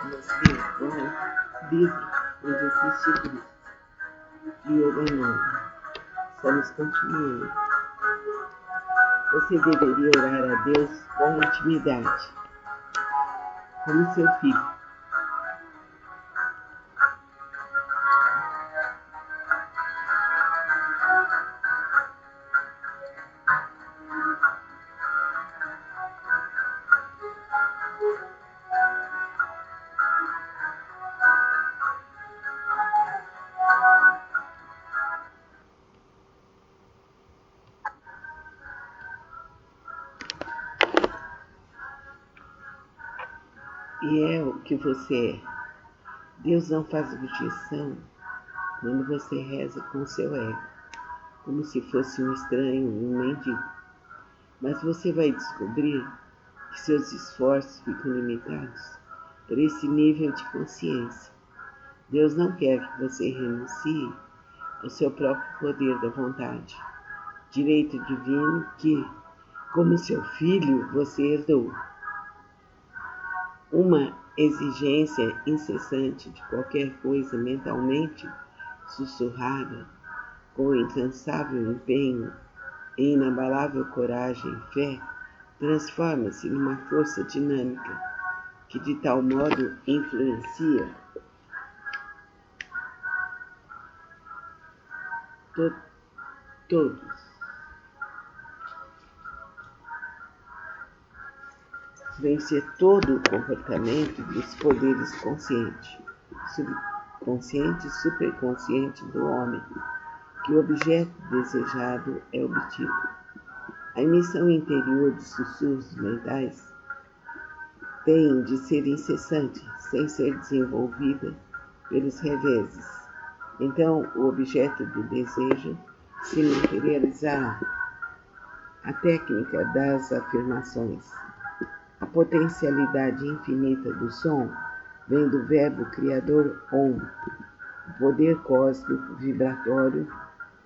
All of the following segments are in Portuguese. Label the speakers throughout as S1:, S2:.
S1: você com o livro onde existe Cristo, de Yogananda. Estamos continuando. Você deveria orar a Deus com intimidade, como seu filho. E é o que você é. Deus não faz objeção quando você reza com seu ego, como se fosse um estranho, um mendigo. Mas você vai descobrir que seus esforços ficam limitados por esse nível de consciência. Deus não quer que você renuncie ao seu próprio poder da vontade, direito divino que, como seu filho, você herdou. Uma exigência incessante de qualquer coisa mentalmente sussurrada, com incansável empenho e inabalável coragem e fé, transforma-se numa força dinâmica que de tal modo influencia todos. Vencer todo o comportamento dos poderes consciente, subconsciente e superconsciente do homem, que o objeto desejado é obtido. A emissão interior de sussurros mentais tem de ser incessante, sem ser desenvolvida pelos reveses. Então, o objeto do desejo se materializará. A técnica das afirmações. A potencialidade infinita do som vem do verbo criador ONDE, o poder cósmico vibratório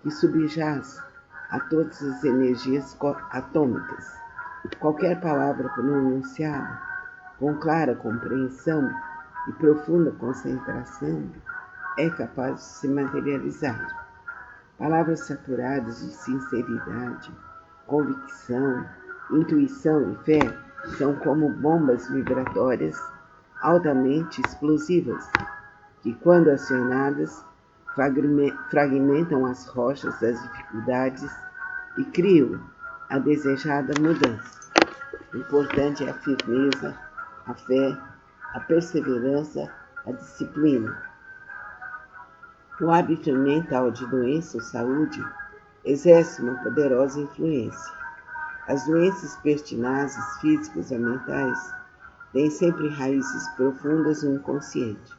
S1: que subjaz a todas as energias atômicas. Qualquer palavra pronunciada com clara compreensão e profunda concentração é capaz de se materializar. Palavras saturadas de sinceridade, convicção, intuição e fé são como bombas vibratórias altamente explosivas, que, quando acionadas, fragmentam as rochas das dificuldades e criam a desejada mudança. O importante é a firmeza, a fé, a perseverança, a disciplina. O hábito mental de doença ou saúde exerce uma poderosa influência. As doenças pertinazes físicas ou mentais têm sempre raízes profundas no inconsciente.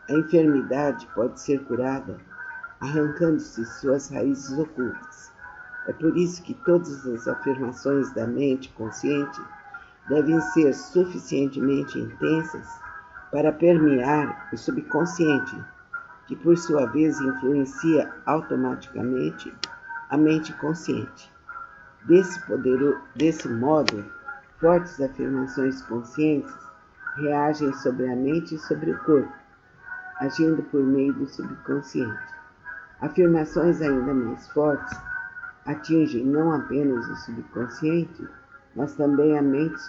S1: A enfermidade pode ser curada arrancando-se suas raízes ocultas. É por isso que todas as afirmações da mente consciente devem ser suficientemente intensas para permear o subconsciente, que por sua vez influencia automaticamente a mente consciente. Desse modo, fortes afirmações conscientes reagem sobre a mente e sobre o corpo, agindo por meio do subconsciente. Afirmações ainda mais fortes atingem não apenas o subconsciente, mas também a mente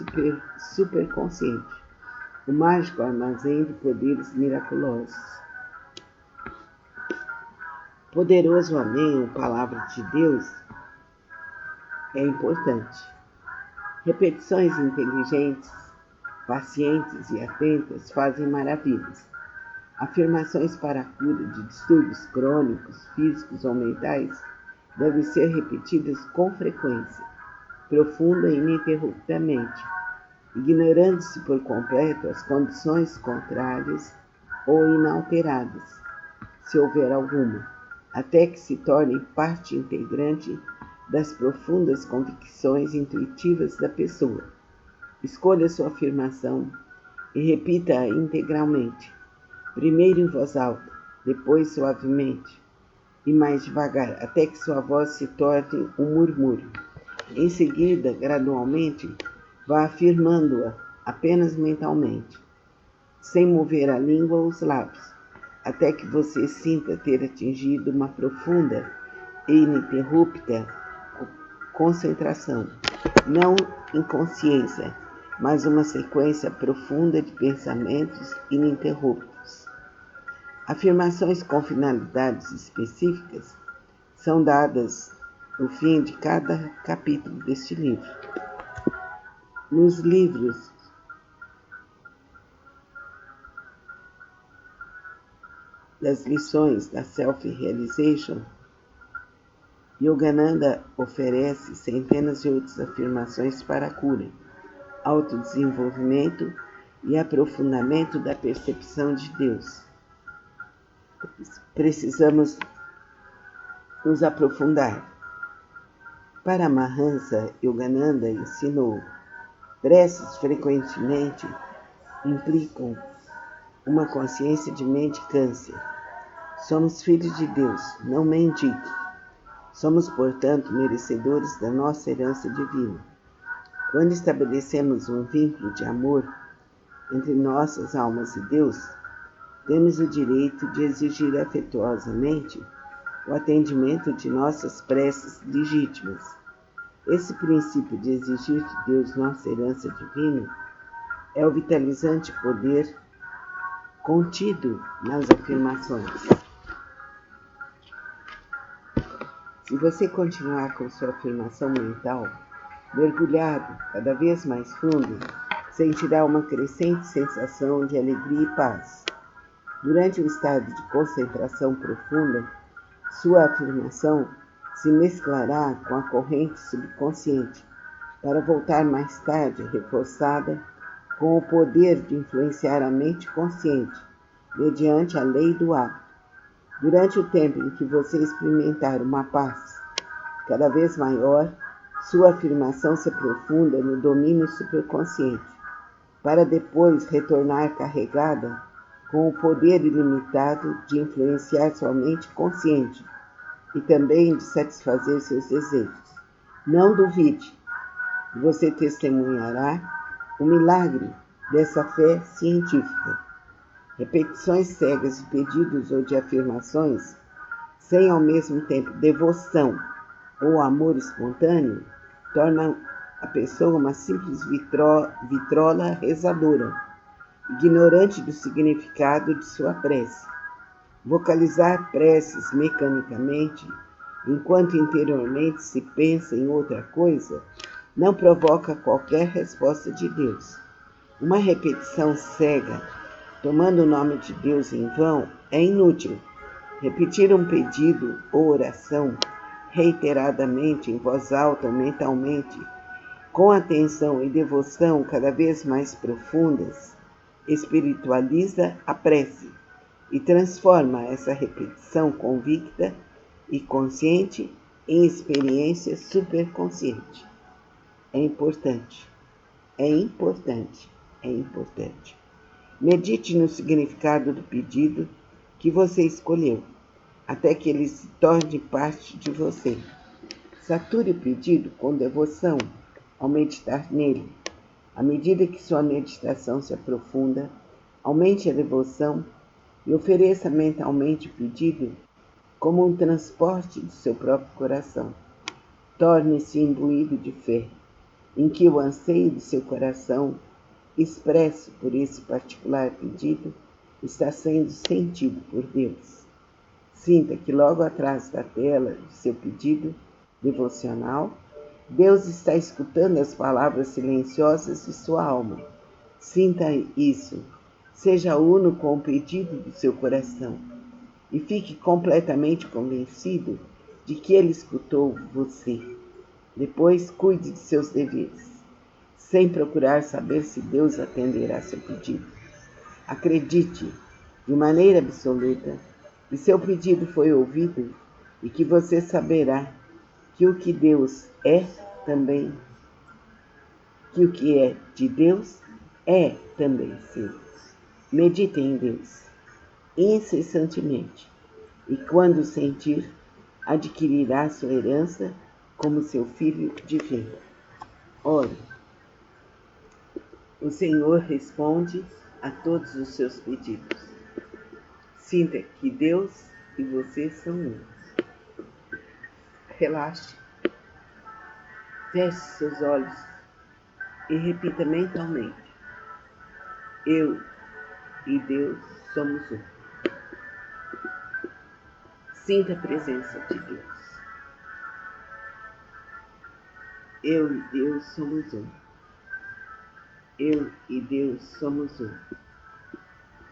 S1: superconsciente, o mágico armazém de poderes miraculosos. Poderoso amém, a palavra de Deus, é importante. Repetições inteligentes, pacientes e atentas fazem maravilhas. Afirmações para a cura de distúrbios crônicos, físicos ou mentais devem ser repetidas com frequência, profunda e ininterruptamente, ignorando-se por completo as condições contrárias ou inalteradas, se houver alguma, até que se tornem parte integrante das profundas convicções intuitivas da pessoa. Escolha sua afirmação e repita-a integralmente, primeiro em voz alta, depois suavemente e mais devagar, até que sua voz se torne um murmúrio. Em seguida, gradualmente, vá afirmando-a apenas mentalmente. sem mover a língua ou os lábios, até que você sinta ter atingido uma profunda e ininterrupta concentração, não inconsciência, mas uma sequência profunda de pensamentos ininterruptos. Afirmações com finalidades específicas são dadas no fim de cada capítulo deste livro. Nos livros das lições da Self-Realization, Yogananda oferece centenas de outras afirmações para a cura, autodesenvolvimento e aprofundamento da percepção de Deus. Precisamos nos aprofundar. Paramahansa Yogananda ensinou: preces frequentemente implicam uma consciência de mendicância. Somos filhos de Deus, não mendigue. Somos, portanto, merecedores da nossa herança divina. Quando estabelecemos um vínculo de amor entre nossas almas e Deus, temos o direito de exigir afetuosamente o atendimento de nossas preces legítimas. Esse princípio de exigir de Deus nossa herança divina é o vitalizante poder contido nas afirmações. Se você continuar com sua afirmação mental, mergulhado cada vez mais fundo, sentirá uma crescente sensação de alegria e paz. Durante o estado de concentração profunda, sua afirmação se mesclará com a corrente subconsciente, para voltar mais tarde reforçada com o poder de influenciar a mente consciente, mediante a lei do hábito. Durante o tempo em que você experimentar uma paz cada vez maior, sua afirmação se aprofunda no domínio superconsciente, para depois retornar carregada com o poder ilimitado de influenciar sua mente consciente e também de satisfazer seus desejos. Não duvide, você testemunhará o milagre dessa fé científica. Repetições cegas de pedidos ou de afirmações, sem ao mesmo tempo devoção ou amor espontâneo, tornam a pessoa uma simples vitrola rezadora, ignorante do significado de sua prece. Vocalizar preces mecanicamente, enquanto interiormente se pensa em outra coisa, não provoca qualquer resposta de Deus. Uma repetição cega, tomando o nome de Deus em vão, é inútil. Repetir um pedido ou oração reiteradamente, em voz alta ou mentalmente, com atenção e devoção cada vez mais profundas, espiritualiza a prece e transforma essa repetição convicta e consciente em experiência superconsciente. É importante. Medite no significado do pedido que você escolheu, até que ele se torne parte de você. Sature o pedido com devoção ao meditar nele. À medida que sua meditação se aprofunda, aumente a devoção e ofereça mentalmente o pedido como um transporte do seu próprio coração. Torne-se imbuído de fé, em que o anseio do seu coração, expresso por esse particular pedido, está sendo sentido por Deus. Sinta que logo atrás da tela de seu pedido devocional, Deus está escutando as palavras silenciosas de sua alma. Sinta isso. Seja uno com o pedido do seu coração e fique completamente convencido de que ele escutou você. Depois, cuide de seus deveres, sem procurar saber se Deus atenderá seu pedido. Acredite, de maneira absoluta, que seu pedido foi ouvido e que você saberá que o que Deus é também, que o que é de Deus é também seu. Medite em Deus incessantemente e, quando sentir, adquirirá sua herança como seu filho divino. Ore. O Senhor responde a todos os seus pedidos. Sinta que Deus e você são um. Relaxe, feche seus olhos e repita mentalmente: eu e Deus somos um. Sinta a presença de Deus. Eu e Deus somos um. Eu e Deus somos um.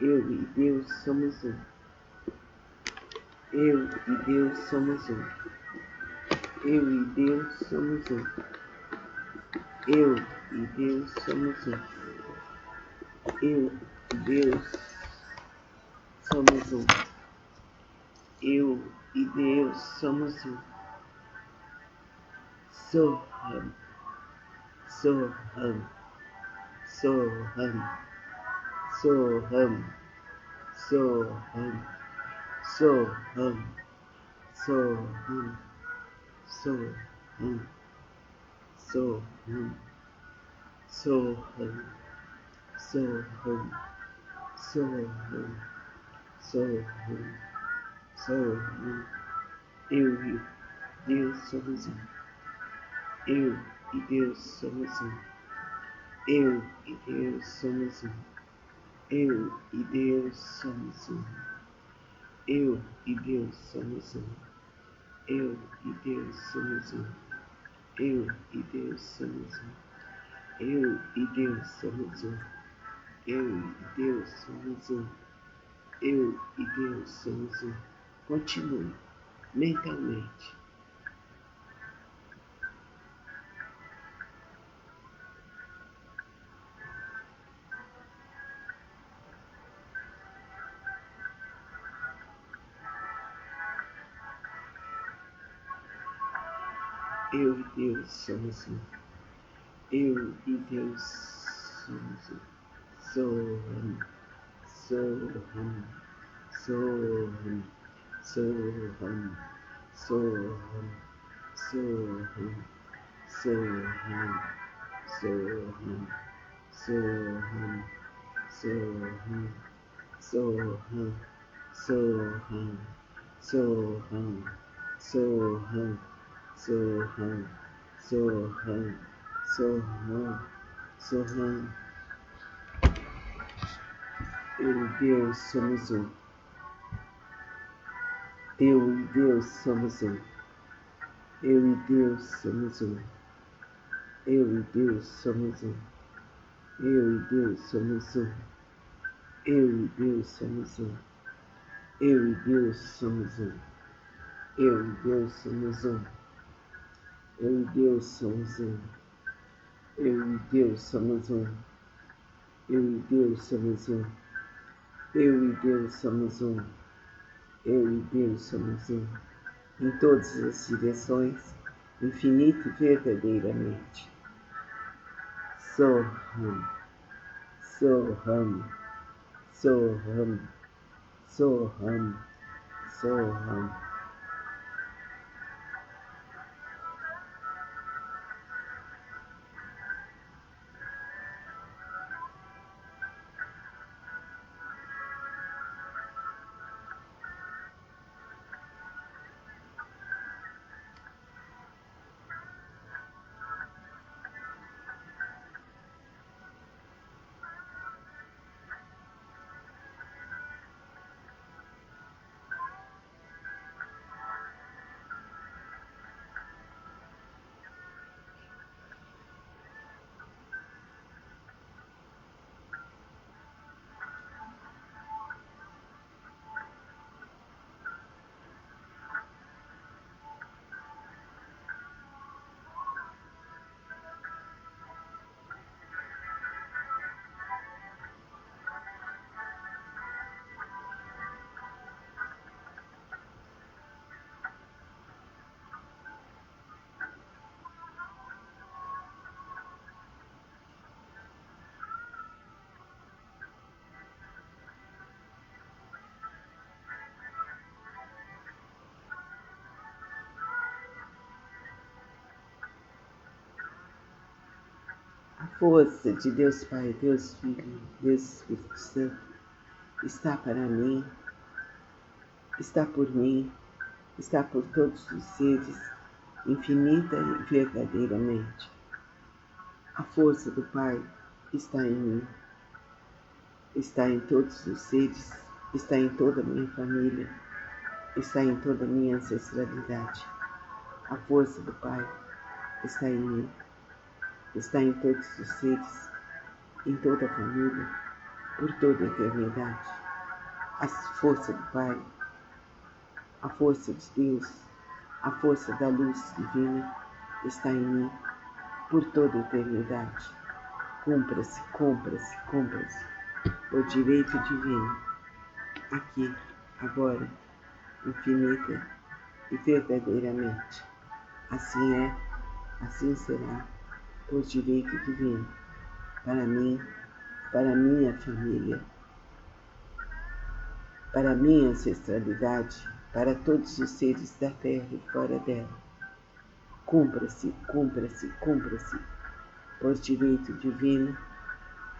S1: Eu e Deus somos um. Eu e Deus somos um. Eu e Deus somos um. Eu e Deus somos um. Eu e Deus somos um. Eu e Deus somos um. Soham, Soham, Soham, Soham, Soham, Soham, Soham, Soham, Soham, Soham, Soham, Soham, Soham, Soham. Eu e Deus somos um. Eu e Deus somos um. Eu e Deus somos um. Eu e Deus somos um. Eu e Deus somos um. Eu e Deus somos um. Eu e Deus somos um. Eu e Deus somos um. Eu e Deus somos um. Eu e Deus somos um. Continue mentalmente. Eu e Deus somos um. Eu e Deus somos um. Soham, Soham, Soham, Soham, Soham, Soham, Soham, Soham, Soham, Soham, Soham, Soham, Soham, Soham, Soham, Soham, Soham, Soham. Eu e Deus somos um. Eu e Deus somos um. Eu e Deus somos um. Eu e Deus somos um. Eu e Deus somos um. Eu e Deus somos um. Eu e Deus somos um. Eu e Deus somos um. Eu e Deus somos um. Eu e Deus somos um. Eu e Deus somos um. Eu e Deus somos um. Eu e Deus somos um. Em todas as direções, infinito e verdadeiramente. Soham, Soham, Soham, Soham, Soham. força de Deus Pai, Deus Filho, Deus Espírito Santo está para mim, está por mim, está por todos os seres, infinita e verdadeiramente. A força do Pai está em mim, está em todos os seres, está em toda a minha família, está em toda a minha ancestralidade. A força do Pai está em mim, está em todos os seres, em toda a família, por toda a eternidade. A força do Pai, a força de Deus, a força da luz divina está em mim, por toda a eternidade. Cumpra-se, cumpra-se, cumpra-se, por direito divino, aqui, agora, infinita e verdadeiramente. Assim é, assim será, por direito divino, para mim, para minha família, para minha ancestralidade, para todos os seres da terra e fora dela. Cumpra-se, cumpra-se, cumpra-se, por direito divino,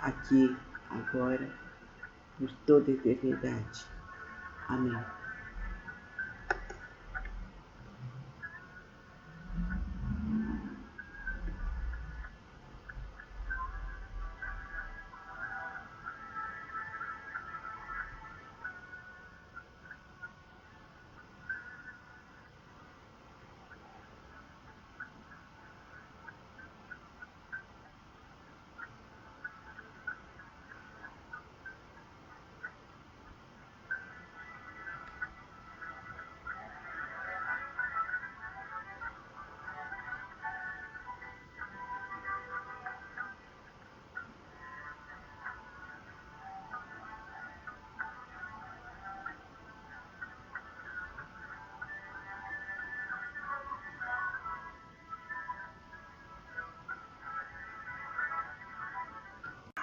S1: aqui, agora, por toda a eternidade. Amém.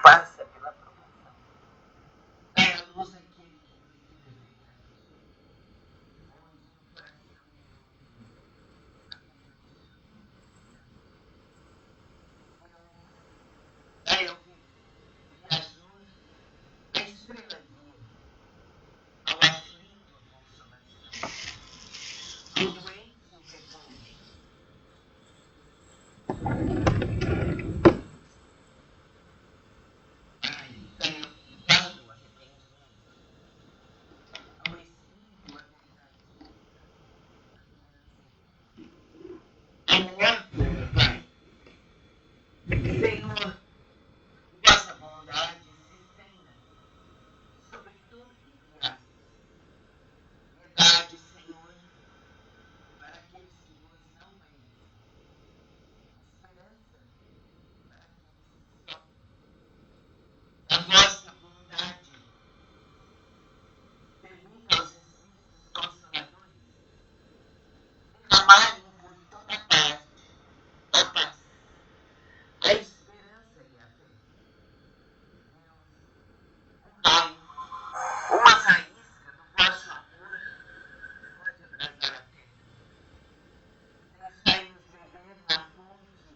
S1: Passa pela provação. É a luz aquele que ilumina verdadeiramente. Onde no coração eu viajou a estrela guia, ao aflito a consolação, ao doente o repouso. Dado o arrependimento, ao espírito a verdade, ao morto, Pai. Senhor, vossa bondade se estenda sobre tudo que criastes. Piedade, Senhor, para aqueles que vos não conhecem. Esperança para aqueles que sofrem. A vossa bondade permita aos Espíritos Consoladores derramarem por toda parte a paz, a esperança e a fé. Deus, dai uma faísca do vosso amor que pode abrasar a terra. Deixai-nos beber na fonte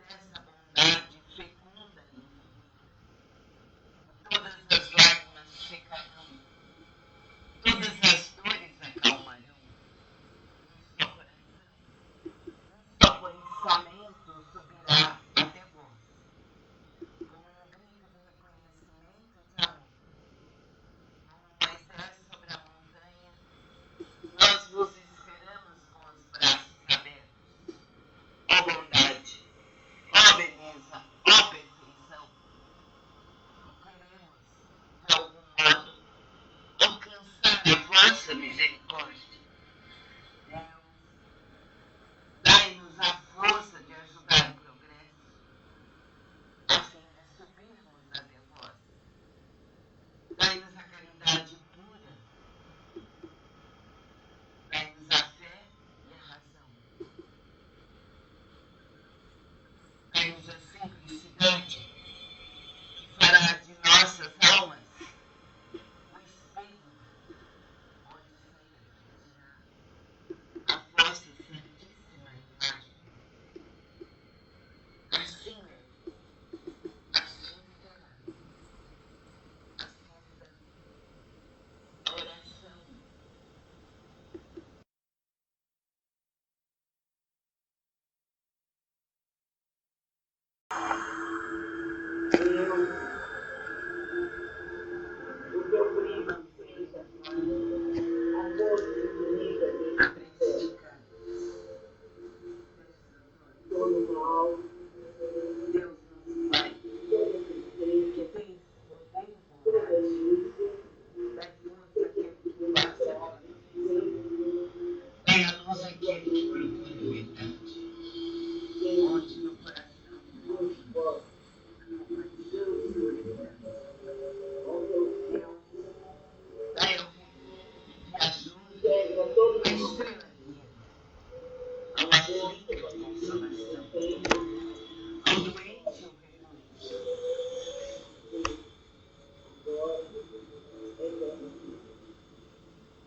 S1: dessa bondade fecunda e infinita. Todas as lágrimas secarão, todas as dores acalmarão. Um só coração, um só pensamento subirá até vós, como um grito de reconhecimento e de amor. Como Moisés sobre a montanha, nós vos esperamos com os braços abertos. Ó bondade, ó beleza, ó perfeição. E queremos, de algum modo, alcançar a vossa misericórdia. Deus, dai-nos a força de ajudar o progresso, a fim de subirmos até vós. Dai-nos a caridade pura, dai-nos a fé e a razão. Dai-nos a simplicidade, que fará de nossas almas o espelho onde se refletirá o teu primo seja a doce comida desse todo mal, Deus nos Pai, que tem poder e bondade, dai força àquele que passa a tua perfeição, dai a luz àquele que procura a verdade, onde no coração move a compaixão e solidariedade. Deus, dai ao que ajuda a estrela guia, ao aflito a consolação, ao doente o refúgio.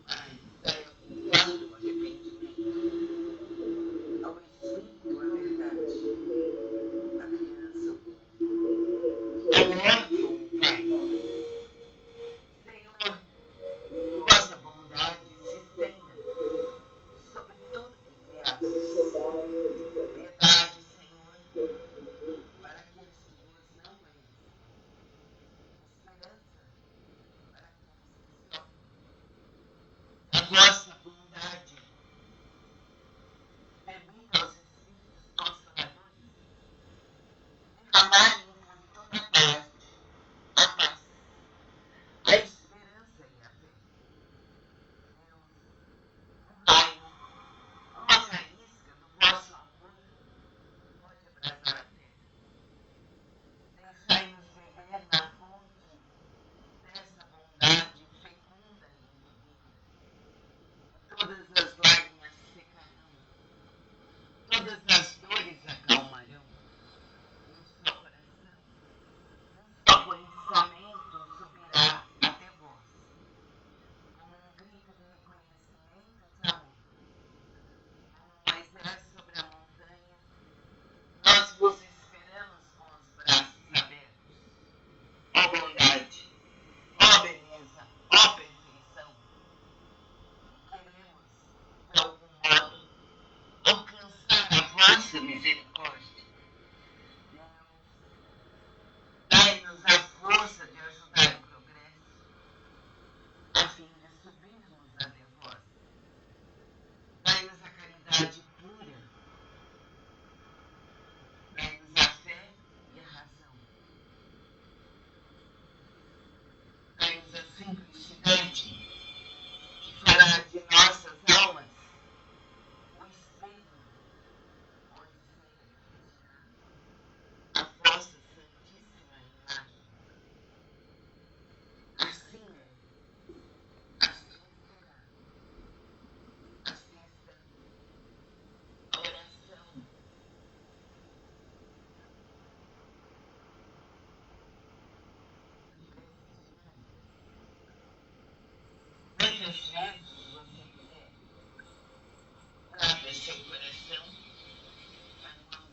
S1: Ai, dai ao culpado o arrependimento, ao espírito a verdade, a criança, ao órfão o pai. Senhor, que vossa bondade se estenda sobre tudo que criastes. Piedade, Senhor, para aqueles que vos não conhecem. Esperança para aqueles que sofrem. A vossa bondade permita aos Espíritos Consoladores derramarem por toda parte a paz, a esperança e a fé. Deus, Pai, uma faísca do vosso amor pode abrasar a terra. Deixai-nos beber na fonte dessa bondade fecunda e infinita. Todas as lágrimas secarão, todas as dores acalmarão. Um só coração, um só pensamento subirá até vós, como um grito de reconhecimento e de amor. Como Moisés sobre a montanha, nós vos esperamos com os braços abertos. Ó bondade, ó beleza, ó perfeição. Queremos, de algum modo, alcançar a vossa misericórdia. Deus, dai-nos a força de ajudar o progresso, a fim de subirmos a devosa. Dai-nos a caridade pura, dai-nos a fé e a razão. Dai-nos a simplicidade que fará de nossas almas o espelho onde se refletirá a vossa santíssima imagem. Assim é, assim será, assim estamos. Oração. Quantas vezes você quiser, abra seu coração para o amor.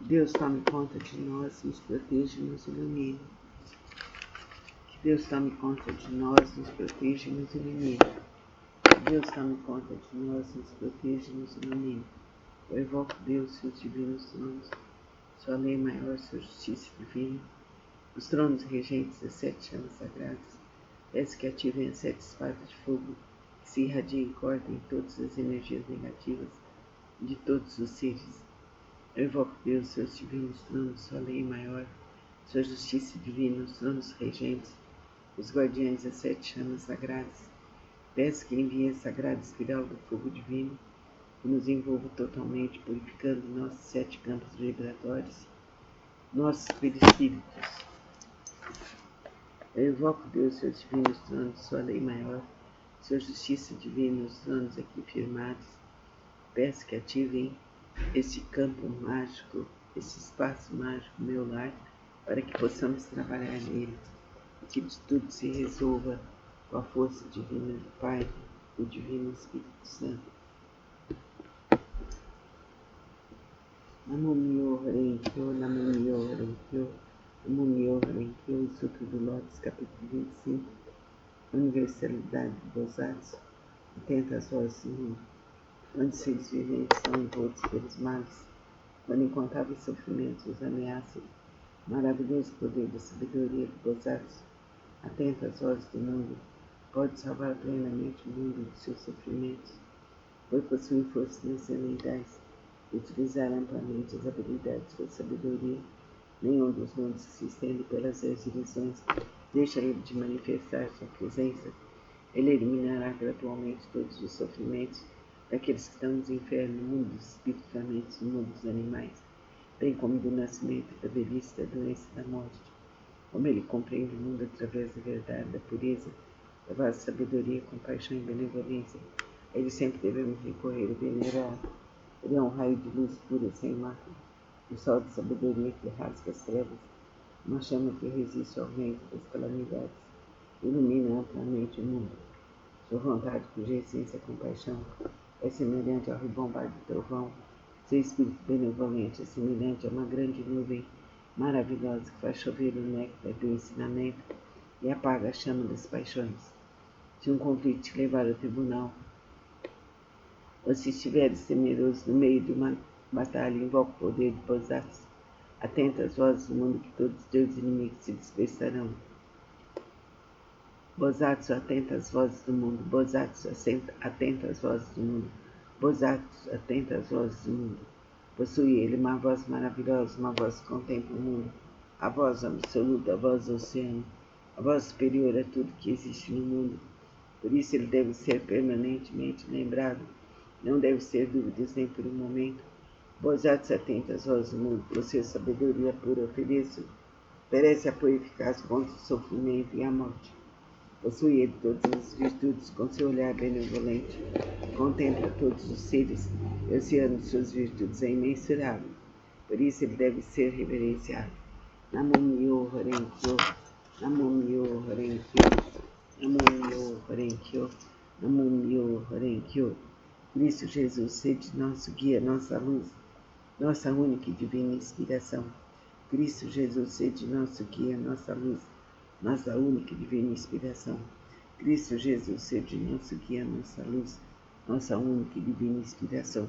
S1: Deus tome conta de nós, nos proteja e nos ilumine. Que Deus tome conta de nós, nos proteja e nos ilumine. Que Deus tome conta de nós, nos proteja e nos ilumine. Eu invoco Deus, seus divinos tronos, sua lei maior, sua justiça divina, os tronos regentes das 7 chamas sagradas, peço que ativem as 7 espadas de fogo, que se irradiem e cortem todas as energias negativas de todos os seres. Eu invoco Deus, seus divinos tronos, sua lei maior, sua justiça divina, os tronos regentes, os guardiães das 7 chamas sagradas. Peço que envie a sagrada espiral do fogo divino, que nos envolva totalmente, purificando nossos 7 campos vibratórios, nossos perispíritos. Eu invoco Deus, seus divinos tronos, sua lei maior, sua justiça divina, os tronos aqui firmados. Peço que ativem esse campo mágico, esse espaço mágico, meu lar, para que possamos trabalhar nele, e que tudo se resolva com a força divina do Pai, do Divino Espírito Santo. Namo Myo Renkyo, Namo Myo Renkyo, Namo Myo Renkyo, Sutra do Lotus, capítulo 25, Universalidade do Bodhisattva, atenta às vozes do mundo, onde os seres viventes são envoltos pelos males, quando incontáveis sofrimentos os ameaçam, maravilhoso poder da sabedoria do Bodhisattva, atenta às vozes do mundo, pode salvar plenamente o mundo dos seus sofrimentos, pois possui forças transcendentais, utilizar amplamente as habilidades da sabedoria. Nenhum dos mundos que se estende pelas direções deixa ele de manifestar sua presença. Ele eliminará gradualmente todos os sofrimentos daqueles que estão nos infernos, no mundo dos espíritos, no mundo dos animais, bem como do nascimento, da velhice, da doença e da morte. Como ele compreende o mundo através da verdade, da pureza, da vasta sabedoria, compaixão e benevolência, a ele sempre devemos recorrer e venerar. Ele é um raio de luz pura, sem mácula, o sol de sabedoria que rasga as trevas, uma chama que resiste ao vento das calamidades, ilumina amplamente o mundo. Sua vontade, cuja essência é compaixão, é semelhante ao ribombar do trovão. Seu espírito benevolente é semelhante a uma grande nuvem maravilhosa que faz chover o néctar do ensinamento e apaga a chama das paixões. Se um conflito te levar ao tribunal, ou se estiveres temeroso no meio de uma batalha, invoca o poder de Bodhisattva. Atenta às vozes do mundo, que todos os teus inimigos se dispersarão. Bodhisattva, atenta às vozes do mundo. Bodhisattva, atenta às vozes do mundo. Bodhisattva, atenta às vozes do mundo. Possui ele uma voz maravilhosa, uma voz que contempla o mundo, a voz absoluta, a voz do oceano, a voz superior a tudo que existe no mundo. Por isso ele deve ser permanentemente lembrado. Não deve ter dúvidas nem por um momento. Bodhisattva, atenta às vozes do mundo, por sua sabedoria pura, oferece apoio eficaz contra o sofrimento e a morte. Possui ele todas as virtudes, com seu olhar benevolente, contempla todos os seres, e o oceano de suas virtudes é imensurável. Por isso ele deve ser reverenciado. Namo Myo Renkyo, Namo Myo Renkyo, Namo Myo Renkyo, Namo Myo Renkyo. Cristo Jesus, sede nosso guia, nossa luz, nossa única e divina inspiração. Cristo Jesus, sede nosso guia, nossa luz, nossa única e divina inspiração. Cristo Jesus, sede nosso guia, nossa luz, nossa única e divina inspiração.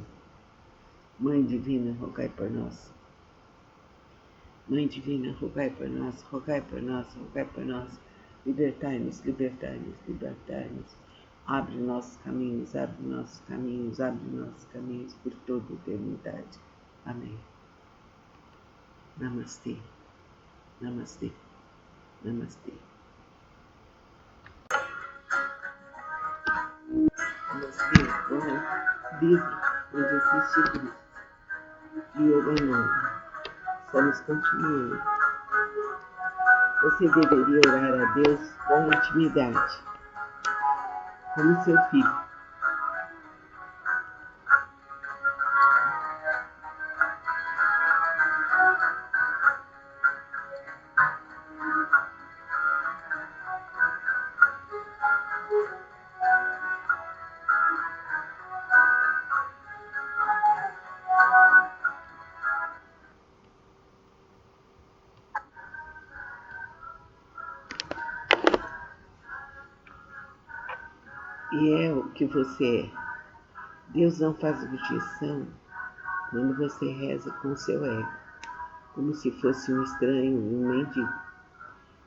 S1: Mãe divina, rogai por nós. Mãe divina, rogai por nós, rogai por nós, rogai por nós. Libertai-nos, libertai-nos, libertai-nos. Abre nossos caminhos, abre nossos caminhos, abre nossos caminhos por toda a eternidade. Amém. Namastê, namastê, namastê. Namastê, livro, onde existe Cristo, de Yogananda. Estamos continuando. Você deveria orar a Deus com intimidade, como seu filho. e é o que você é. Deus não faz objeção quando você reza com seu ego, como se fosse um estranho, um mendigo.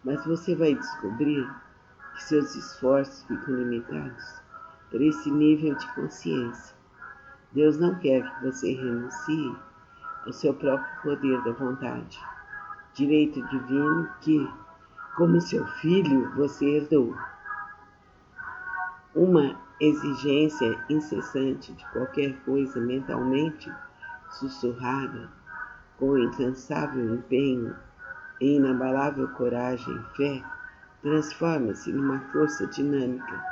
S1: Mas você vai descobrir que seus esforços ficam limitados por esse nível de consciência. Deus não quer que você renuncie ao seu próprio poder da vontade, direito divino que, como seu filho, você herdou. Uma exigência incessante de qualquer coisa mentalmente sussurrada, com incansável empenho e inabalável coragem e fé, transforma-se numa força dinâmica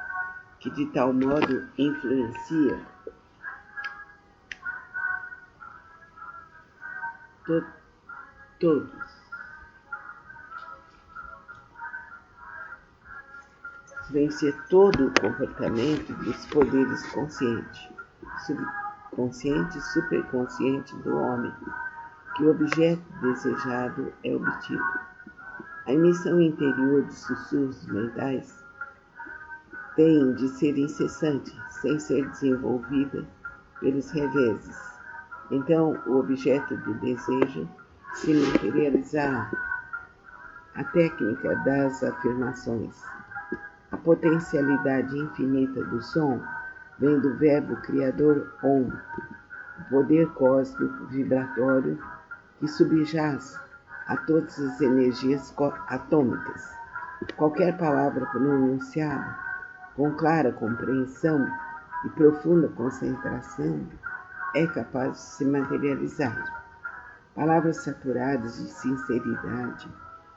S1: que de tal modo influencia todos. Vencer todo o comportamento dos poderes consciente, subconsciente e superconsciente do homem, que o objeto desejado é obtido. A emissão interior dos sussurros mentais tem de ser incessante, sem ser desenvolvida pelos reveses. Então, o objeto do desejo se materializará. A técnica das afirmações. A potencialidade infinita do som vem do verbo criador ONDE, o poder cósmico vibratório que subjaz a todas as energias atômicas. Qualquer palavra pronunciada com clara compreensão e profunda concentração é capaz de se materializar. Palavras saturadas de sinceridade,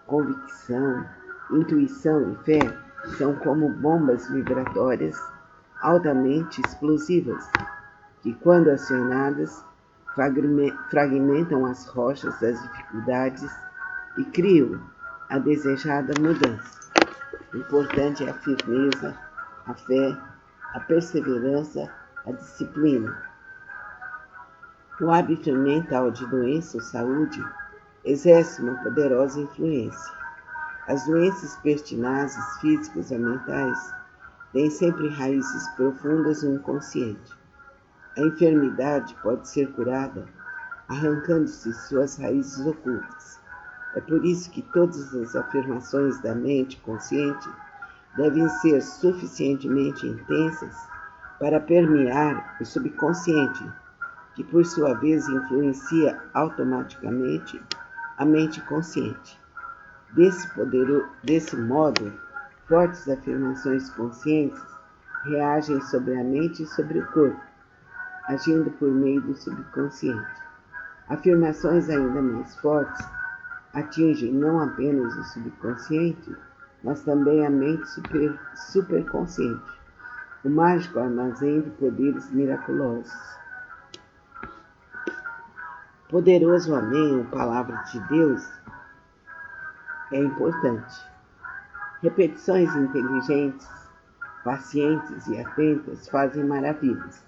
S1: convicção, intuição e fé são como bombas vibratórias altamente explosivas, que, quando acionadas, fragmentam as rochas das dificuldades e criam a desejada mudança. O importante é a firmeza, a fé, a perseverança, a disciplina. O hábito mental de doença ou saúde exerce uma poderosa influência. As doenças pertinazes físicas ou mentais têm sempre raízes profundas no inconsciente. A enfermidade pode ser curada arrancando-se suas raízes ocultas. É por isso que todas as afirmações da mente consciente devem ser suficientemente intensas para permear o subconsciente, que por sua vez influencia automaticamente a mente consciente. Desse modo, fortes afirmações conscientes reagem sobre a mente e sobre o corpo, agindo por meio do subconsciente. Afirmações ainda mais fortes atingem não apenas o subconsciente, mas também a mente superconsciente, o mágico armazém de poderes miraculosos. Poderoso amém, a palavra de Deus, é importante. Repetições inteligentes, pacientes e atentas fazem maravilhas.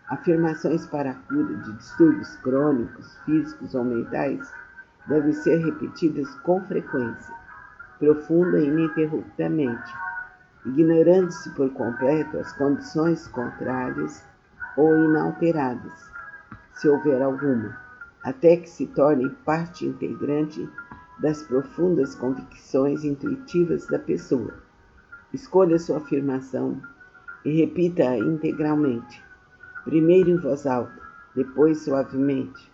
S1: Afirmações para a cura de distúrbios crônicos, físicos ou mentais devem ser repetidas com frequência, profunda e ininterruptamente, ignorando-se por completo as condições contrárias ou inalteradas, se houver alguma, até que se tornem parte integrante das profundas convicções intuitivas da pessoa. Escolha sua afirmação e repita-a integralmente, primeiro em voz alta, depois suavemente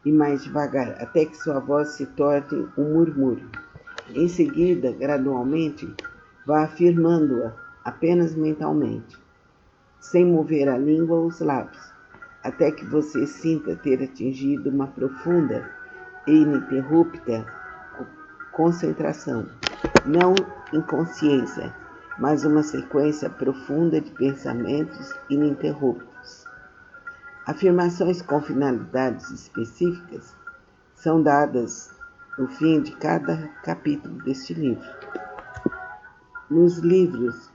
S1: e mais devagar, até que sua voz se torne um murmúrio. Em seguida, gradualmente, vá afirmando-a apenas mentalmente, sem mover a língua ou os lábios, até que você sinta ter atingido uma profunda e ininterrupta concentração, não inconsciência, mas uma sequência profunda de pensamentos ininterruptos. Afirmações com finalidades específicas são dadas no fim de cada capítulo deste livro. Nos livros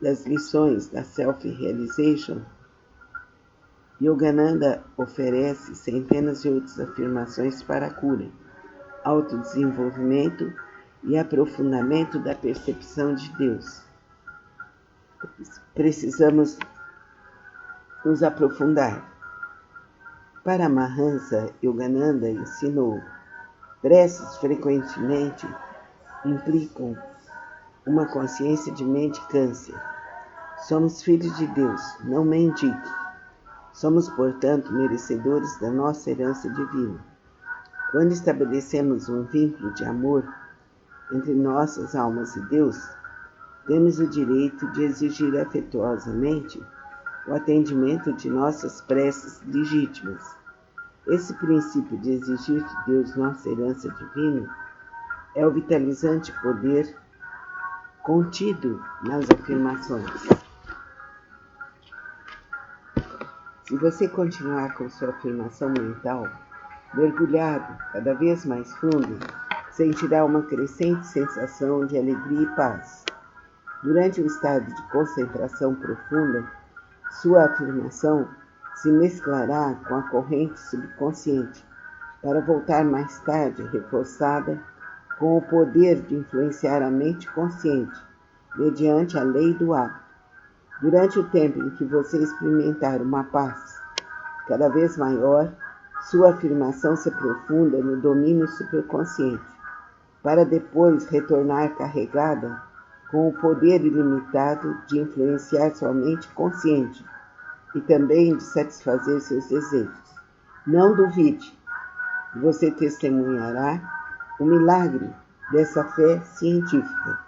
S1: das lições da Self-Realization, Yogananda oferece centenas de outras afirmações para a cura, autodesenvolvimento e aprofundamento da percepção de Deus. Precisamos nos aprofundar. Paramahansa Yogananda ensinou: preces frequentemente implicam uma consciência de mendicância. Somos filhos de Deus, não mendigue. Somos, portanto, merecedores da nossa herança divina. Quando estabelecemos um vínculo de amor entre nossas almas e Deus, temos o direito de exigir afetuosamente o atendimento de nossas preces legítimas. Esse princípio de exigir de Deus nossa herança divina é o vitalizante poder contido nas afirmações. Se você continuar com sua afirmação mental, mergulhado cada vez mais fundo, sentirá uma crescente sensação de alegria e paz. Durante o estado de concentração profunda, sua afirmação se mesclará com a corrente subconsciente, para voltar mais tarde reforçada com o poder de influenciar a mente consciente, mediante a lei do hábito. Durante o tempo em que você experimentar uma paz cada vez maior, sua afirmação se aprofunda no domínio superconsciente, para depois retornar carregada com o poder ilimitado de influenciar sua mente consciente e também de satisfazer seus desejos. Não duvide, você testemunhará o milagre dessa fé científica.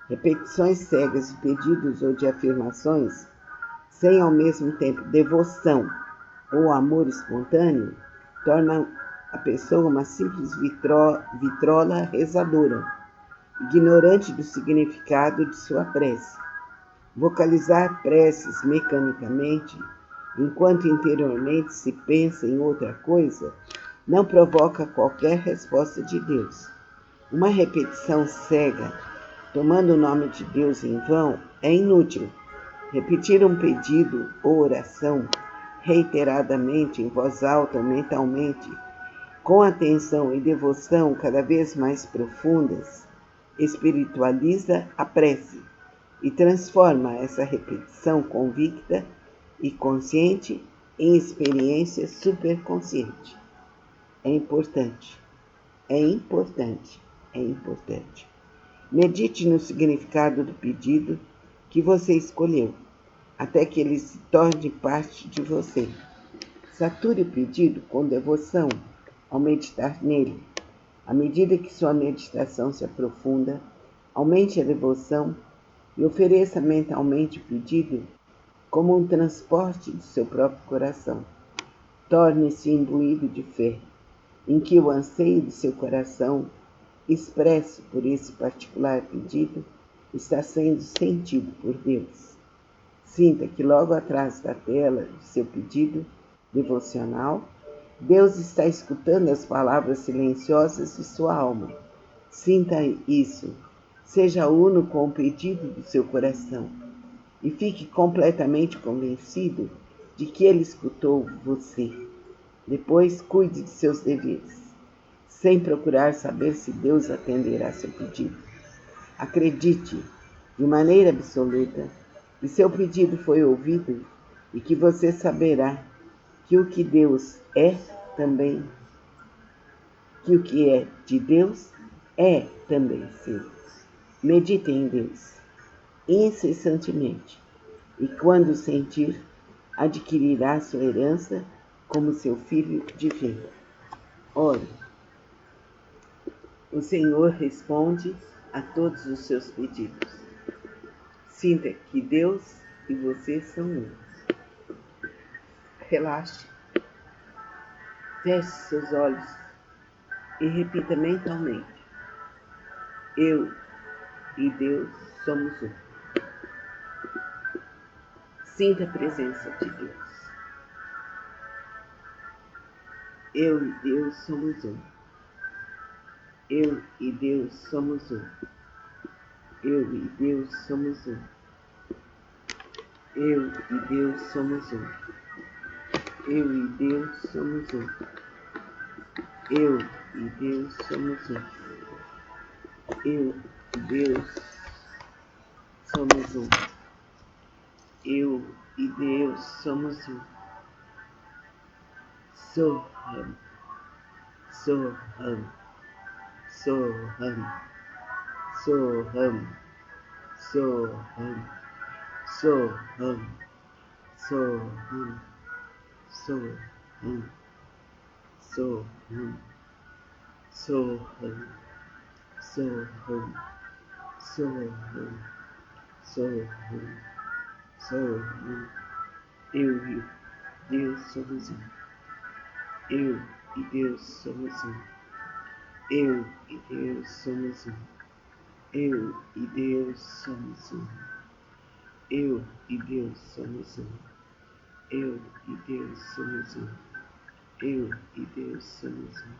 S1: Repetições cegas de pedidos ou de afirmações, sem ao mesmo tempo devoção ou amor espontâneo, tornam a pessoa uma simples vitrola rezadora, ignorante do significado de sua prece. Vocalizar preces mecanicamente, enquanto interiormente se pensa em outra coisa, não provoca qualquer resposta de Deus. Uma repetição cega, tomando o nome de Deus em vão, é inútil. Repetir um pedido ou oração reiteradamente, em voz alta ou mentalmente, com atenção e devoção cada vez mais profundas, espiritualiza a prece e transforma essa repetição convicta e consciente em experiência superconsciente. É importante. Medite no significado do pedido que você escolheu, até que ele se torne parte de você. Sature o pedido com devoção ao meditar nele. À medida que sua meditação se aprofunda, aumente a devoção e ofereça mentalmente o pedido como um transporte de seu próprio coração. Torne-se imbuído de fé, em que o anseio de seu coração, expresso por esse particular pedido, está sendo sentido por Deus. Sinta que logo atrás da tela de seu pedido devocional, Deus está escutando as palavras silenciosas de sua alma. Sinta isso. Seja uno com o pedido do seu coração e fique completamente convencido de que ele escutou você. Depois, cuide de seus deveres, sem procurar saber se Deus atenderá seu pedido. Acredite, de maneira absoluta, que seu pedido foi ouvido e que você saberá que o que Deus é também, que o que é de Deus é também seu. Medite em Deus incessantemente e, quando sentir, adquirirá sua herança como seu filho divino. Ore. O Senhor responde a todos os seus pedidos. Sinta que Deus e você são um. Relaxe. Feche seus olhos e repita mentalmente: eu e Deus somos um. Sinta a presença de Deus. Eu e Deus somos um. Eu e Deus somos um. Eu e Deus somos um. Eu e Deus somos um. Eu e Deus somos um. Eu e Deus somos um. Eu e Deus somos um. Eu e Deus somos um. Soham, Soham, Soham, Soham, Soham, Soham, Soham, Soham, Soham, Soham, Soham, Soham, Soham, Soham. Eu e Deus somos um. Eu e Deus somos um. Eu e Deus somos um. Eu e Deus somos um. Eu e Deus somos um. Eu e Deus somos um. Eu e Deus somos um.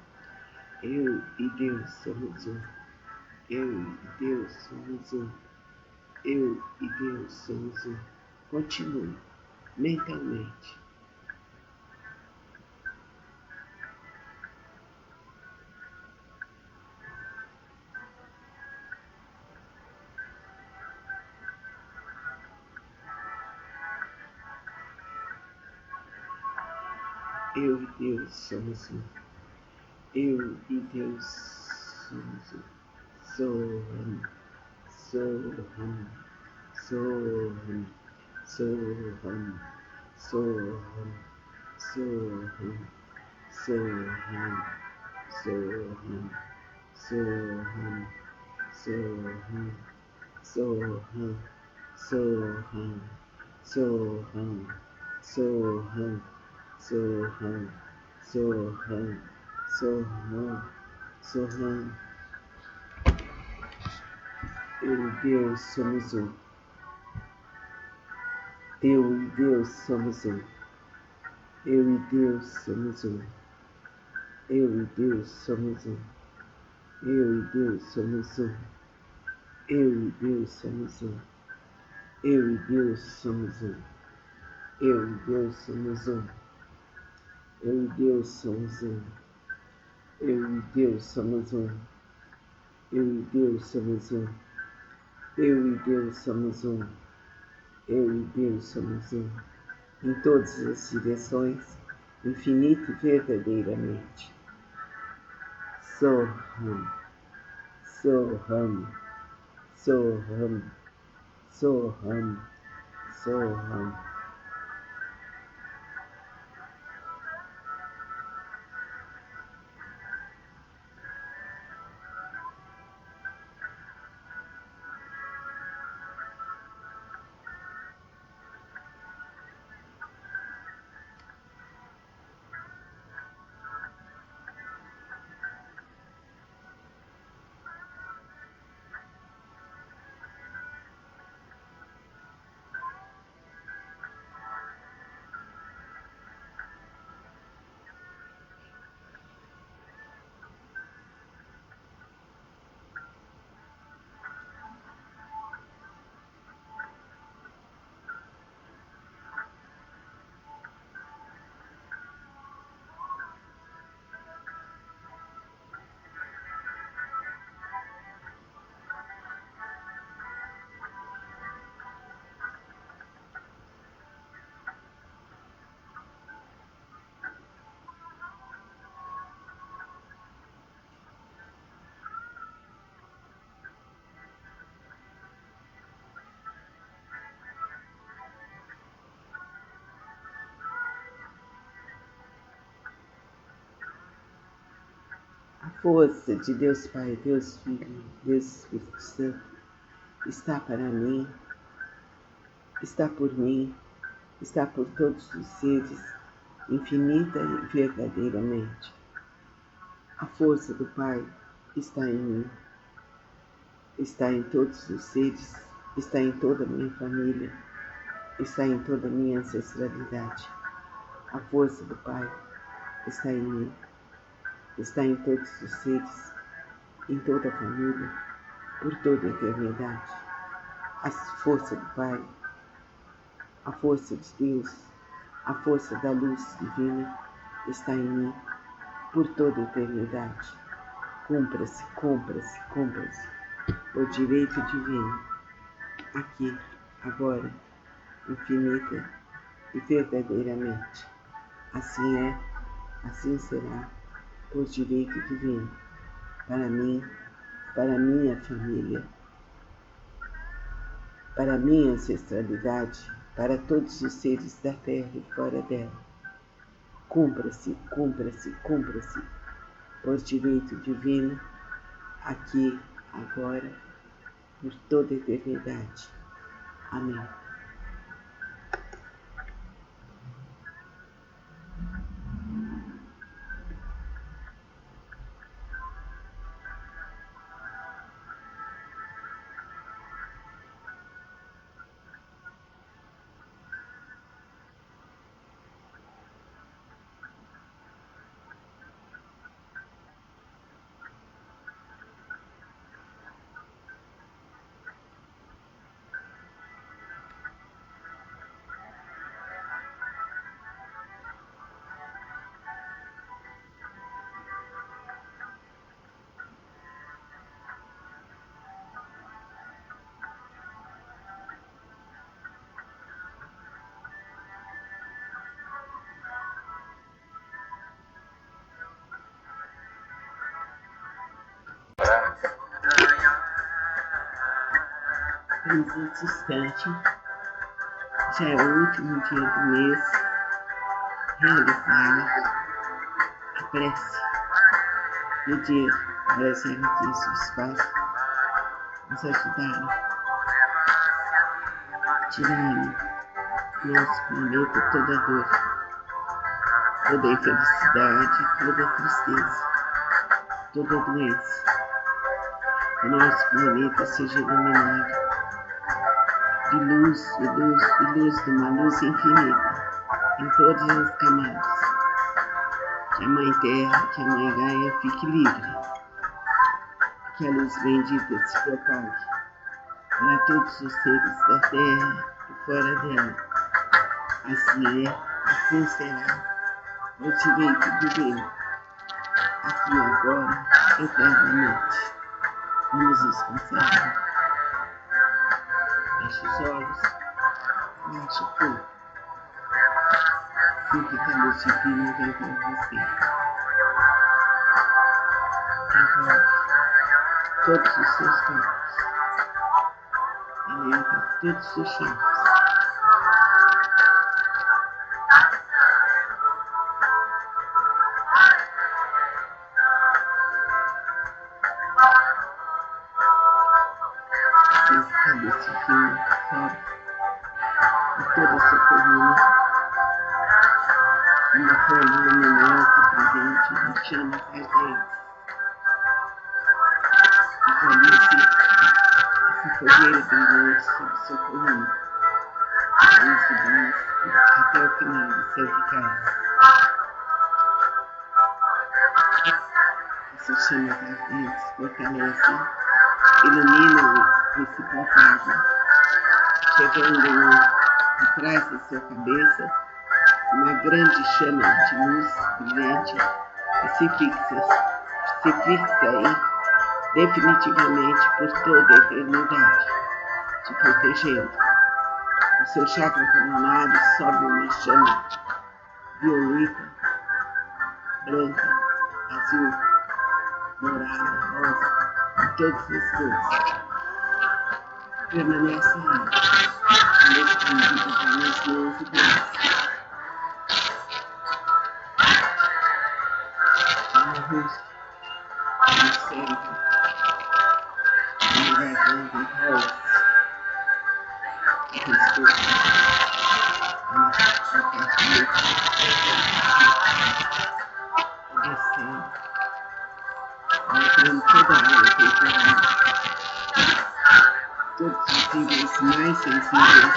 S1: Eu e Deus somos um. Eu e Deus somos um. Eu e Deus somos um. Continue mentalmente. Eu e Deus somos um. Eu e Deus somos um. Soham, Soham, Soham, Soham, Soham, Soham, Soham, Soham, Soham, Soham, Soham, Soham, Soham, Soham, Soham, Soham, Soham, Soham. Eu e Deus somos um. Eu e Deus somos um. Eu e Deus somos um. Eu e Deus somos um. Eu e Deus somos um. Eu e Deus somos um. Eu e Deus somos um. Eu e Deus somos um. Eu e Deus somos um. Eu e Deus somos um. Eu e Deus somos um. Eu e Deus somos um. Eu e Deus somos um. Em todas as direções, infinita e verdadeiramente. Soham, Soham, Soham, Soham, Soham. A força de Deus Pai, Deus Filho, Deus Espírito Santo está para mim, está por mim, está por todos os seres, infinita e verdadeiramente. A força do Pai está em mim, está em todos os seres, está em toda a minha família, está em toda a minha ancestralidade. A força do Pai está em mim, está em todos os seres, em toda a família, por toda a eternidade. A força do Pai, a força de Deus, a força da luz divina está em mim, por toda a eternidade. Cumpra-se, cumpra-se, cumpra-se. por direito divino, aqui, agora, infinita e verdadeiramente. Assim é, assim será, por direito divino, para mim, para minha família, para minha ancestralidade, para todos os seres da terra e fora dela. Cumpra-se, cumpra-se, cumpra-se, por direito divino, aqui, agora, por toda a eternidade. Amém. Nesse instante, já é o último dia do mês, realizar a prece, pedir para as energias do espaço nos ajudarem, tirarem do nosso planeta toda dor, toda infelicidade, toda tristeza, toda doença. O nosso planeta seja iluminado de luz, de luz, de luz, de uma luz infinita, em todas as camadas. Que a Mãe Terra, que a Mãe Gaia fique livre. Que a luz bendita se propague para todos os seres da Terra e fora dela. Assim é, assim será, o direito divino, aqui e agora, eternamente. Vamos nos concentrar. Feche os olhos, relaxe o corpo. Sinta que a luz divina vem com você. Envolve todos os seus corpos. Penetra todos os chakras. Sinta que a luz divina sobe por toda a sua coluna, uma forma luminosa presente em chamas ardentes. Visualize essa fogueira brilhante sobre sua coluna, desde o básico até o final do seu eficaz. Essas chamas ardentes fortalecem, iluminam o principal quadro, chegando atrás da sua cabeça uma grande chama de luz brilhante que se fixa aí definitivamente por toda a eternidade, te protegendo. O seu chakra coronário sobe uma chama violeta, branca, azul, dourada, rosa, de todas as cores. Permanece aí, expandido para mais luz e graça. No rosto, no cérebro, na garganta e rosto, no pescoço, na cardíaca, descendo, entrando toda a área temporal, todos os níveis mais sensíveis,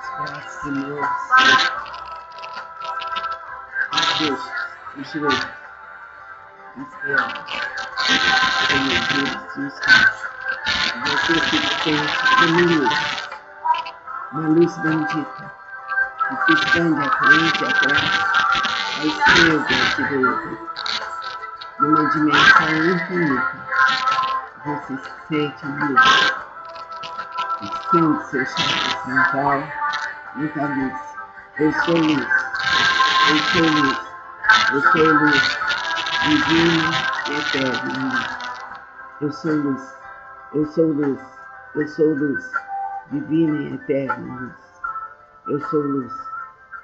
S1: os braços e mãos, os pulsos, os joelhos, as pernas, os cotovelos e os pés. Você se sente como uma luz bendita, que se expande à frente e atrás, à esquerda e à direita, numa dimensão infinita, Você se sente luz. Expande seu chakra frontal. Muita luz. Eu sou luz. Eu sou luz. Eu sou luz. Divino e eterno luz. Eu sou luz. Eu sou luz. Eu sou luz. Divina e eterna luz. Eu sou luz.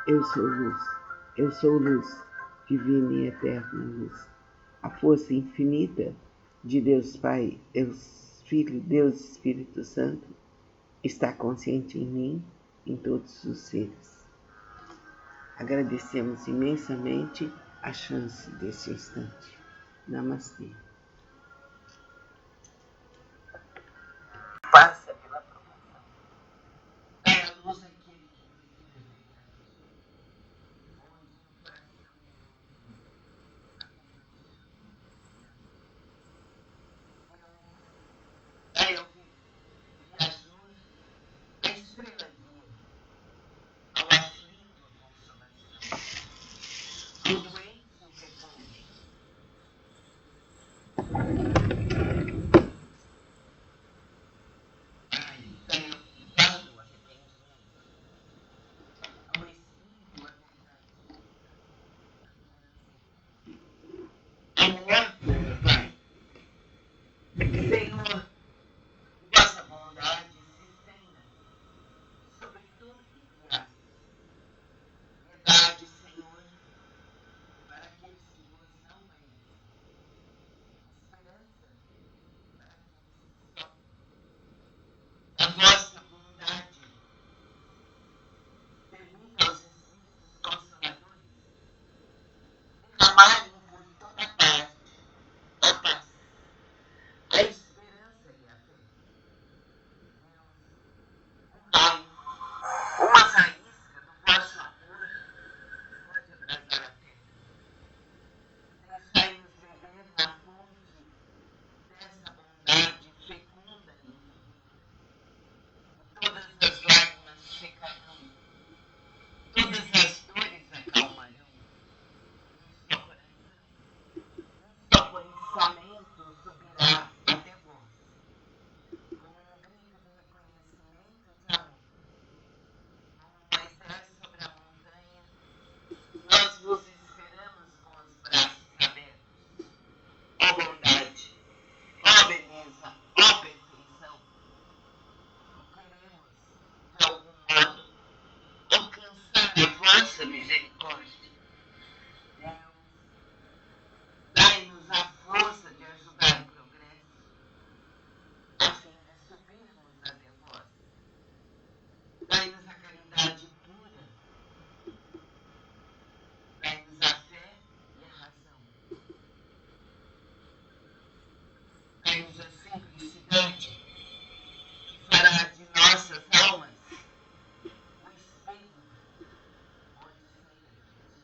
S1: Eu sou luz. Eu sou luz. Divina e eterna luz. A força infinita de Deus Pai, Deus Filho, Deus Espírito Santo está consciente em mim, em todos os seres. Agradecemos imensamente a chance desse instante. Namastê. Passa pela provação. É a luz aquele que eu vi azul, a estrela guia, ao aflito a consolação, ao doente o repouso. Ao arrependimento, ao espírito a verdade. Amor, Pai. Senhor, vossa bondade se estenda sobre tudo que criaste. Verdade, Senhor, para aqueles que vos não conhecem. Esperança para aqueles que sofrem. A vossa bondade permita aos espíritos consoladores derramarem por toda parte a paz, a esperança e a fé. Um raio, uma faísca do vosso amor pode abrasar a terra. Deixai-nos beber na fonte dessa bondade fecunda e infinita. Todas as lágrimas secarão, todas as dores acalmarão. Um só pensamento subirá até vós, com um grito de reconhecimento de amor. Como Moisés sobre a montanha, nós vos esperamos com os braços abertos. Ó bondade, ó beleza, ó perfeição. E queremos, de algum modo, alcançar a vossa misericórdia. Deus, dai-nos a força de ajudar o progresso, a fim de subirmos até vós. Dai-nos a caridade pura, dai-nos a fé e a razão. Dai-nos a simplicidade, que fará de nossas almas o espelho onde se refletir.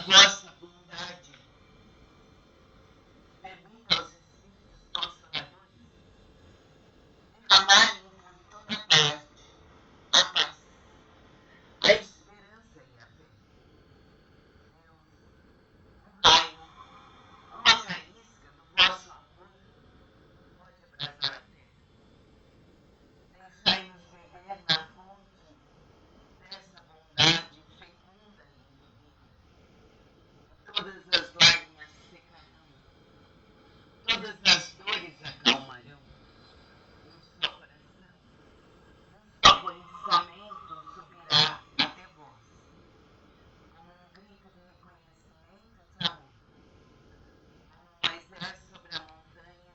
S1: vossa bondade, permita aos Espíritos Consoladores derramarem por toda parte a paz, a esperança e a fé. Um raio, uma faísca do vosso amor pode abrasar a terra. Deixai-nos beber na fonte dessa bondade fecunda e infinita. Todas as lágrimas secarão, todas as dores acalmarão. Um só coração, um só pensamento subirá até vós, como um grito de reconhecimento e de amor. Como Moisés sobre a montanha,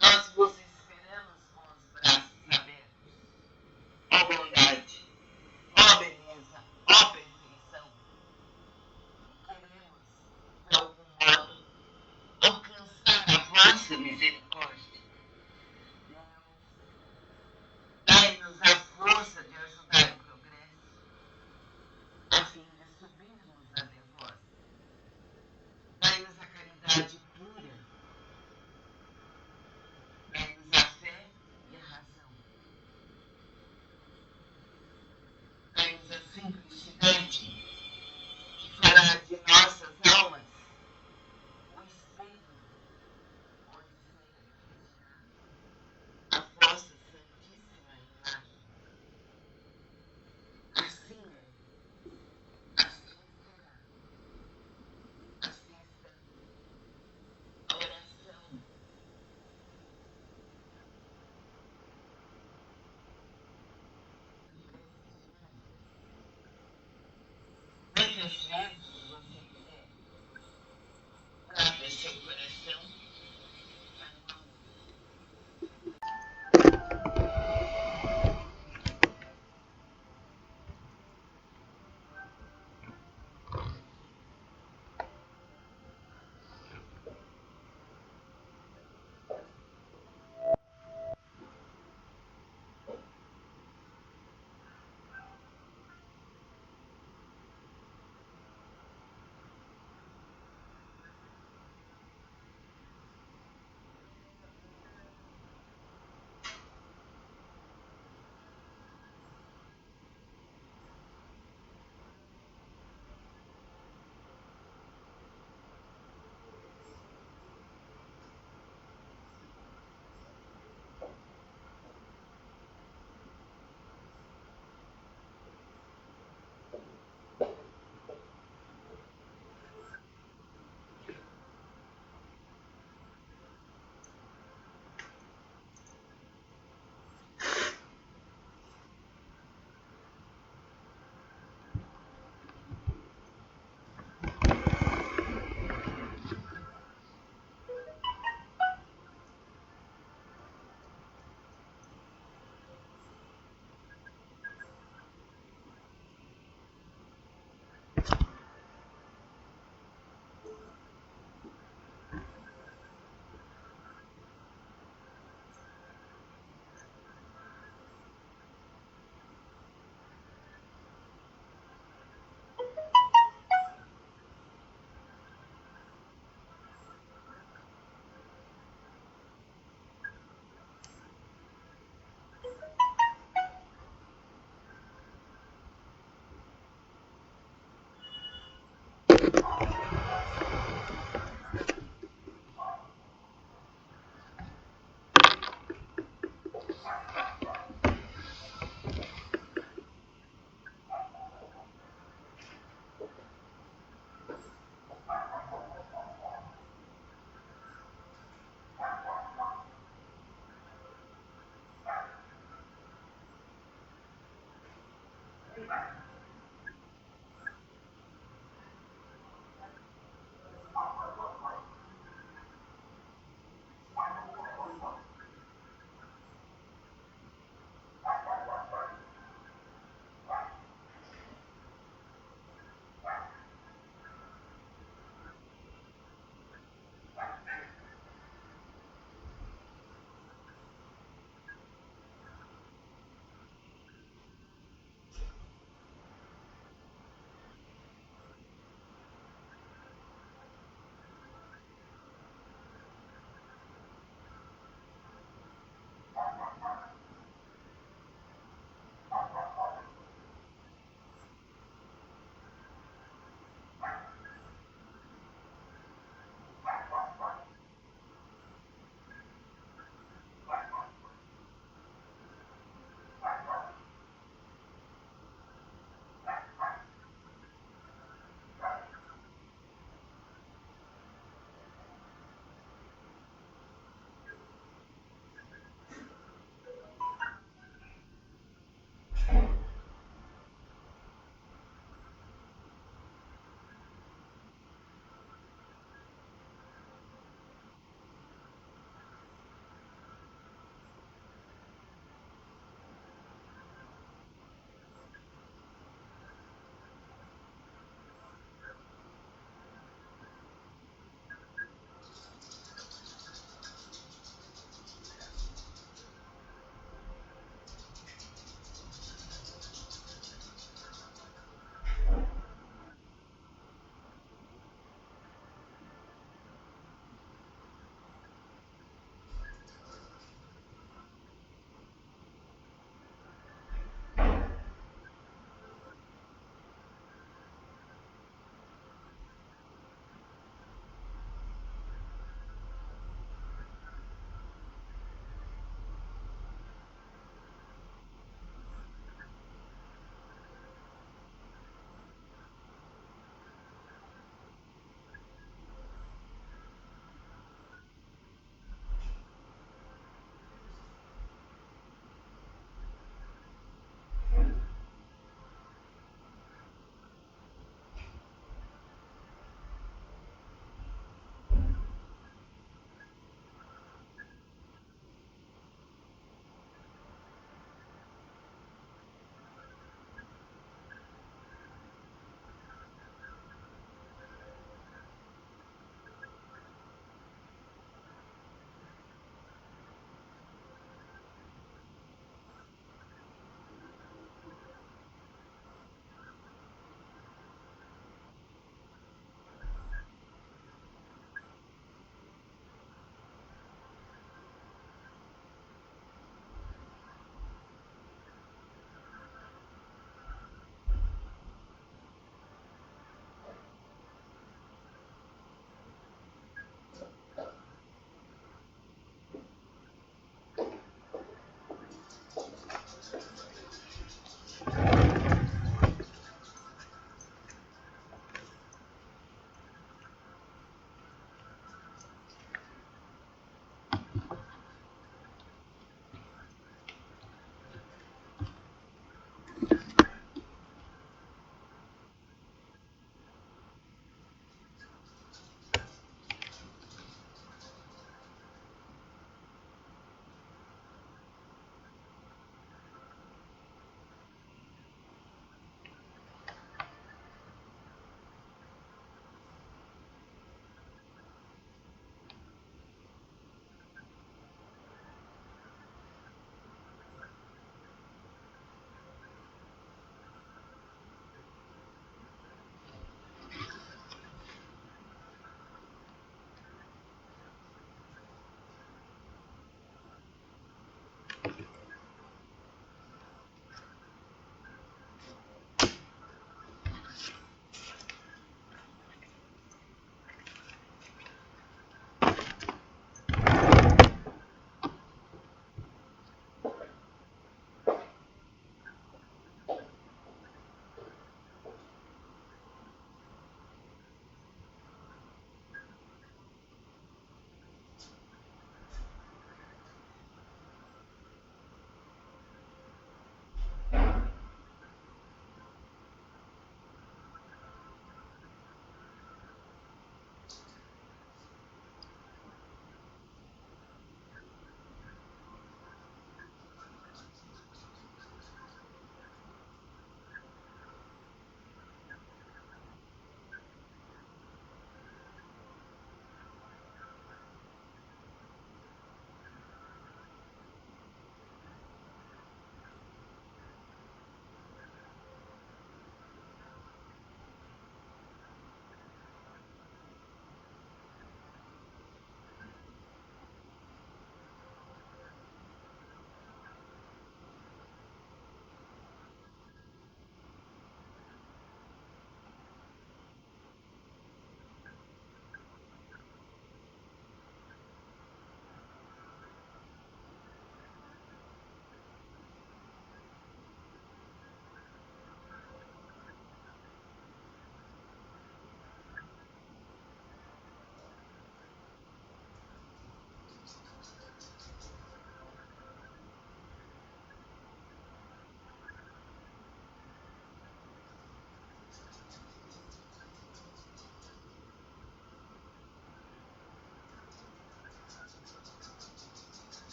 S1: nós vos esperamos com os braços abertos. Ó bondade, ó beleza, ó perfeição. Queremos, de algum modo, alcançar a vossa misericórdia. Dai-nos a força de ajudar o progresso, a fim de subirmos até vós. Dai-nos a caridade pura, dai-nos a fé e a razão. Dai-nos a simplicidade que fará de nossas almas o espelho onde se refletirá a vossa santíssima imagem. Assim é, assim será. Assista a oração. Quantas vezes você quiser, abra seu coração para o amor.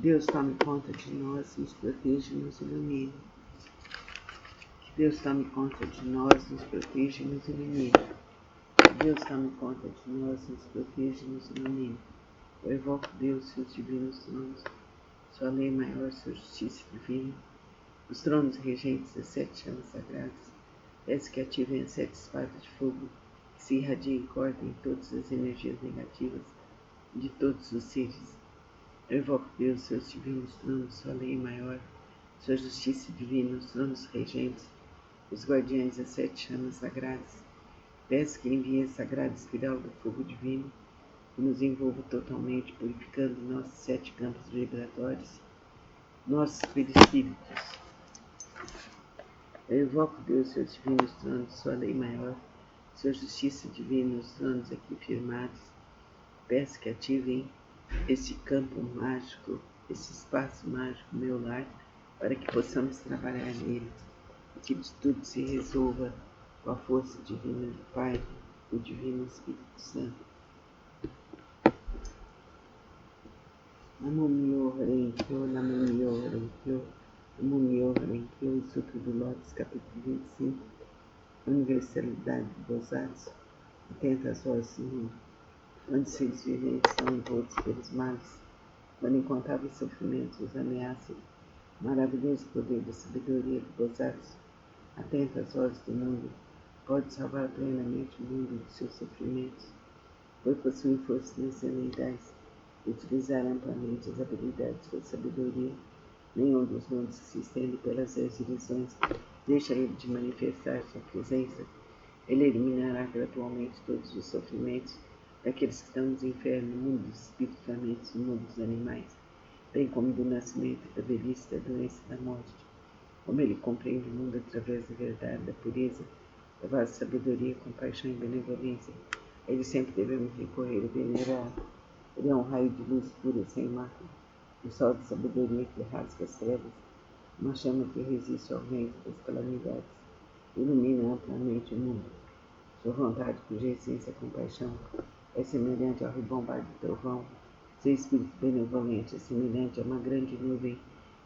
S1: Deus tome conta de nós, nos proteja e nos ilumine. Que Deus tome conta de nós, nos proteja e nos ilumine. Que Deus tome conta de nós, nos proteja e nos ilumine. Eu evoco Deus, seus divinos tronos, sua lei maior, sua justiça divina, os tronos regentes das 7 chamas sagradas, peço que ativem as 7 espadas de fogo, que se irradiem e cortem todas as energias negativas de todos os seres. Eu evoco Deus, seus divinos tronos, sua lei maior, sua justiça divina, os tronos regentes, os guardiães das 7 chamas sagradas. Peço que envie a sagrada espiral do fogo divino, que nos envolva totalmente, purificando nossos 7 campos vibratórios, nossos perispíritos. Eu evoco Deus, seus divinos tronos, sua lei maior, sua justiça divina, os tronos aqui firmados. Peço que ativem esse campo mágico, esse espaço mágico, meu lar, para que possamos trabalhar nele e que tudo se resolva com a força divina do Pai, do Divino Espírito Santo. Namo Myo Renkyo, Namo Myo Renkyo, Namo Myo Renkyo, Sutra do Lotus, capítulo 25, Universalidade de Bodhisattvas, atenta às vozes do mundo, onde seres viventes são envoltos pelos males, quando incontáveis sofrimentos os ameaçam, maravilhoso poder da sabedoria de Bodhisattvas, atenta às vozes do mundo, pode salvar plenamente o mundo dos seus sofrimentos, pois possui forças transcendentais, utilizar amplamente as habilidades da sabedoria. Nenhum dos mundos que se estende pelas 10 direções deixa ele de manifestar sua presença. Ele eliminará gradualmente todos os sofrimentos daqueles que estão nos infernos, no mundo dos espíritos famintos, no mundo dos animais, bem como do nascimento, da velhice, da doença e da morte. Como ele compreende o mundo através da verdade, da pureza, da vasta sabedoria, compaixão e benevolência, a ele sempre devemos recorrer e venerar. Ele é um raio de luz pura, sem mácula, um sol de sabedoria que rasga as trevas, uma chama que resiste ao vento das calamidades, ilumina amplamente o mundo. Sua vontade, cuja essência é compaixão, é semelhante ao ribombar do trovão. Seu espírito benevolente é semelhante a uma grande nuvem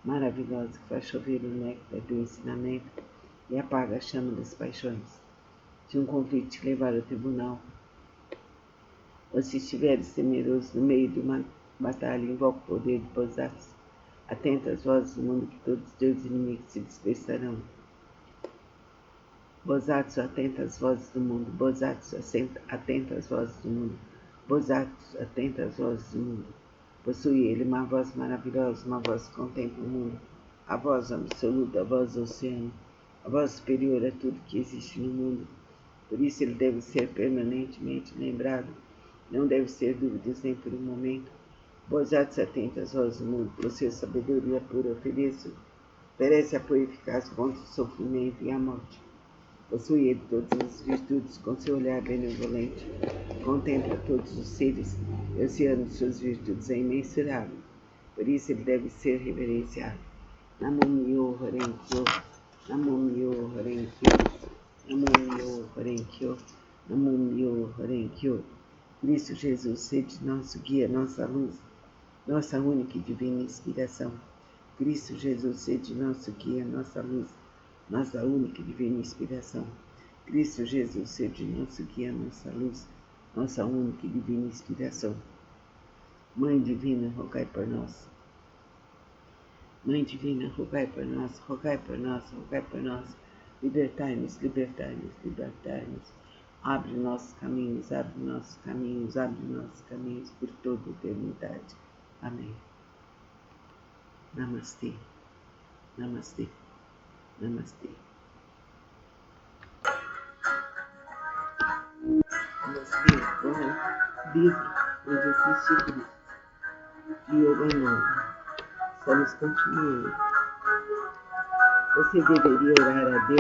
S1: maravilhosa que faz chover o néctar do ensinamento e apaga a chama das paixões. Se um convite te levar ao tribunal, ou se estiveres temeroso no meio de uma batalha, invoca o poder de Bodhisattvas. Atenta às vozes do mundo, que todos os teus inimigos se dispersarão. Bodhisattvas, atenta às vozes do mundo. Bodhisattvas, atenta às vozes do mundo. Bodhisattvas, atenta às vozes do mundo. Possui ele uma voz maravilhosa, uma voz que contempla o mundo, a voz absoluta, a voz do oceano, a voz superior a tudo que existe no mundo. Por isso ele deve ser permanentemente lembrado. Não deve ter dúvidas nem por um momento. Bodhisattvas, atenta às vozes do mundo, por sua sabedoria pura, oferece apoio eficaz contra o sofrimento e a morte. Possui ele todas as virtudes, com seu olhar benevolente, contempla todos os seres, e o oceano de suas virtudes é imensurável. Por isso ele deve ser reverenciado. Namo Myo Renkyo, Namo Myo Renkyo, Namo Myo Renkyo, Namo Myo Renkyo. Cristo Jesus, sede nosso guia, nossa luz, nossa única e divina inspiração. Cristo Jesus, sede nosso guia, nossa luz, nossa única e divina inspiração. Cristo Jesus, sede nosso guia, nossa luz, nossa única e divina inspiração. Mãe Divina, rogai por nós. Mãe Divina, rogai por nós, rogai por nós, rogai por nós. Libertai-nos, libertai-nos, libertai-nos. Abre nossos caminhos, abre nossos caminhos, abre nossos caminhos por toda a eternidade. Amém. Namastê, namastê, namastê. Livro onde existe Cristo, de Yogananda. Estamos continuando. Você deveria orar a Deus